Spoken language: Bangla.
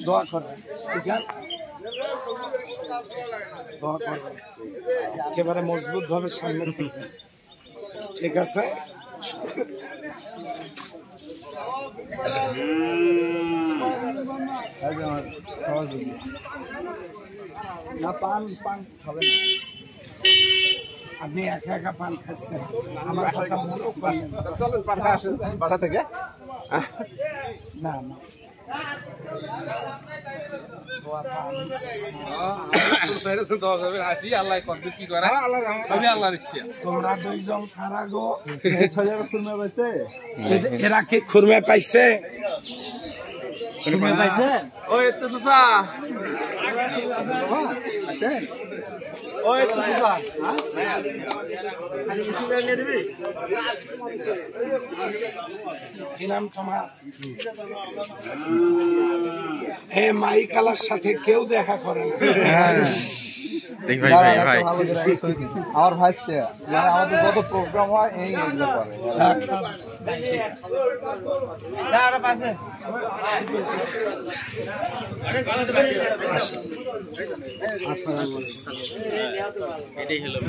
দোয়া করবেন, দোয়া করবেন একেবারে মজবুত ভাবে সামনে থেকে, ঠিক আছে? না পান পান খাবেন, আপনি একা একা পান খাচ্ছেন, আমার কথা মনে করেন বাসা থেকে না না তোমরা দুইজন খারা গো, এরা কি খুরমে পাইছে? খুরমে পাইছে? ওই তো চাচা, ওই তো চাচা, কি নাম তোমার? হে মাইকালার সাথে কেউ দেখা করে না। আমার ভাইসকে মানে আমাদের যত প্রোগ্রাম হয় এই এগুলো করে। এটাই হলো